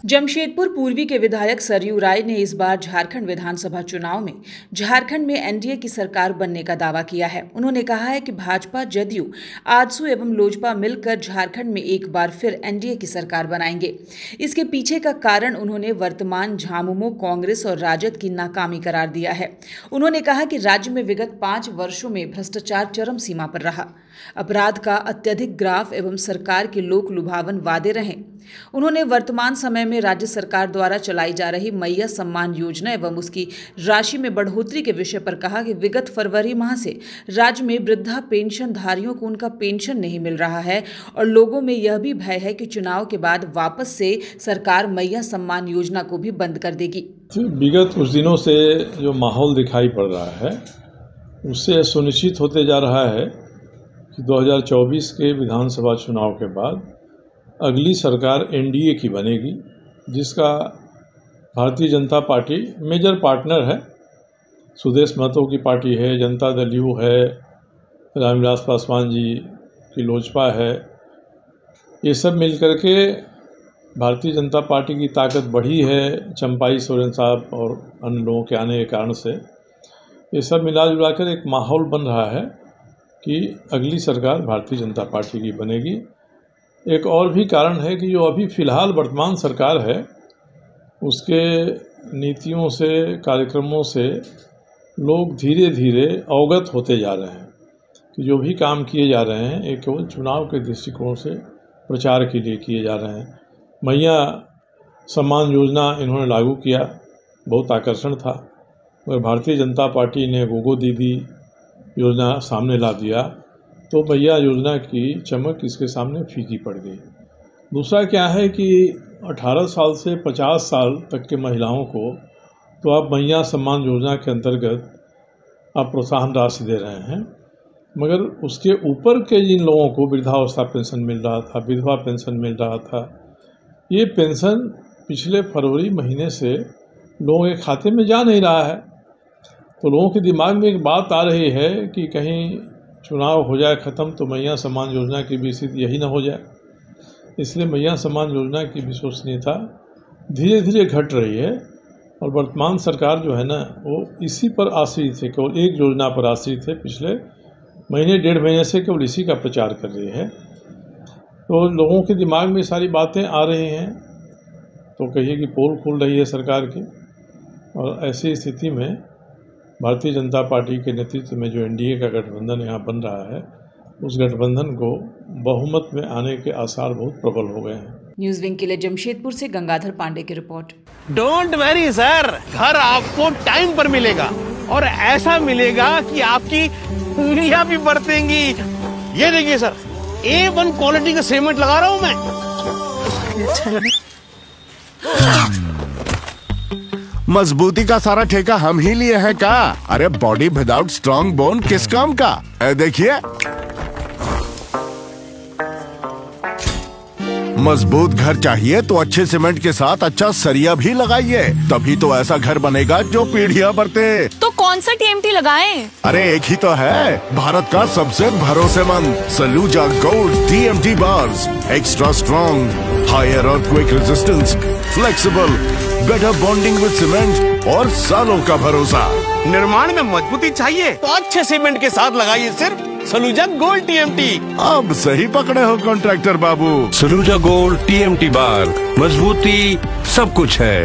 जमशेदपुर पूर्वी के विधायक सरयू राय ने इस बार झारखंड विधानसभा चुनाव में झारखंड में एनडीए की सरकार बनने का दावा किया है। उन्होंने कहा है कि भाजपा, जदयू, आजसू एवं लोजपा मिलकर झारखंड में एक बार फिर एनडीए की सरकार बनाएंगे। इसके पीछे का कारण उन्होंने वर्तमान झामुमो, कांग्रेस और राजद की नाकामी करार दिया है। उन्होंने कहा कि राज्य में विगत 5 वर्षों में भ्रष्टाचार चरम सीमा पर रहा, अपराध का अत्यधिक ग्राफ एवं सरकार के लोक लुभावन वादे रहे। उन्होंने वर्तमान समय में राज्य सरकार द्वारा चलाई जा रही मैया सम्मान योजना एवं उसकी राशि में बढ़ोतरी के विषय पर कहा कि विगत फरवरी माह से राज्य में वृद्धा पेंशन धारियों को उनका पेंशन नहीं मिल रहा है और लोगों में यह भी भय है कि चुनाव के बाद वापस से सरकार मैया सम्मान योजना को भी बंद कर देगी। विगत कुछ दिनों से जो माहौल दिखाई पड़ रहा है उससे सुनिश्चित होते जा रहा है कि 2024 के विधानसभा चुनाव के बाद अगली सरकार एनडीए की बनेगी, जिसका Bharatiya Janata party major partner है। सुदेश महतो की पार्टी है, जनता दल यू है, रामविलास पासवान जी की लोजपा है। ये सब मिलकर के भारतीय जनता पार्टी की ताकत बढ़ी है, चंपाई सोरेन साहब और अन्य लोगों के आने के कारण से। ये सब मिला जुला कर एक माहौल बन रहा है कि अगली सरकार भारतीय जनता पार्टी की बनेगी। एक और भी कारण है कि जो अभी फ़िलहाल वर्तमान सरकार है उसके नीतियों से, कार्यक्रमों से लोग धीरे धीरे अवगत होते जा रहे हैं कि जो भी काम किए जा रहे हैं एक केवल चुनाव के दृष्टिकोण से प्रचार के लिए किए जा रहे हैं। मैया सम्मान योजना इन्होंने लागू किया, बहुत आकर्षण था, मगर भारतीय जनता पार्टी ने गोगो दीदी योजना सामने ला दिया तो मैया योजना की चमक इसके सामने फीकी पड़ गई। दूसरा क्या है कि 18 साल से 50 साल तक के महिलाओं को तो आप मैया सम्मान योजना के अंतर्गत आप प्रोत्साहन राशि दे रहे हैं, मगर उसके ऊपर के जिन लोगों को वृद्धावस्था पेंशन मिल रहा था, विधवा पेंशन मिल रहा था, ये पेंशन पिछले फरवरी महीने से लोगों के खाते में जा नहीं रहा है। तो लोगों के दिमाग में एक बात आ रही है कि कहीं चुनाव हो जाए ख़त्म तो मैया सम्मान योजना की भी स्थिति यही ना हो जाए। इसलिए मैया सम्मान योजना की विश्वसनीयता धीरे धीरे घट रही है और वर्तमान सरकार जो है ना वो इसी पर आश्रित है, केवल एक योजना पर आश्रित है। पिछले महीने 1.5 महीने से केवल इसी का प्रचार कर रही है। तो लोगों के दिमाग में सारी बातें आ रही हैं तो कहिए कि पोल खुल रही है सरकार की। और ऐसी स्थिति में भारतीय जनता पार्टी के नेतृत्व में जो एनडीए का गठबंधन यहाँ बन रहा है उस गठबंधन को बहुमत में आने के आसार बहुत प्रबल हो गए हैं। न्यूज़ विंग के लिए जमशेदपुर से गंगाधर पांडे की रिपोर्ट। डोंट वरी सर, घर आपको टाइम पर मिलेगा और ऐसा मिलेगा कि आपकी उंगलियां भी बरतेंगी। ये देखिए सर, A1 क्वालिटी का सीमेंट लगा रहा हूं मैं। मजबूती का सारा ठेका हम ही लिए हैं का? अरे बॉडी विदाउट स्ट्रॉन्ग बोन किस काम का? देखिए, मजबूत घर चाहिए तो अच्छे सीमेंट के साथ अच्छा सरिया भी लगाइए, तभी तो ऐसा घर बनेगा जो पीढ़ियां बरते। तो कौन सा टीएमटी लगाएं? अरे एक ही तो है, भारत का सबसे भरोसेमंद Saluja gold TMT bars. Extra strong, higher earthquake resistance, flexible, better bonding with cement और सालों का भरोसा। निर्माण में मजबूती चाहिए तो अच्छे सीमेंट के साथ लगाइए सिर्फ सलूजा गोल्ड टीएमटी। अब सही पकड़े हो कॉन्ट्रैक्टर बाबू। सलूजा गोल्ड टीएमटी बार, मजबूती सब कुछ है।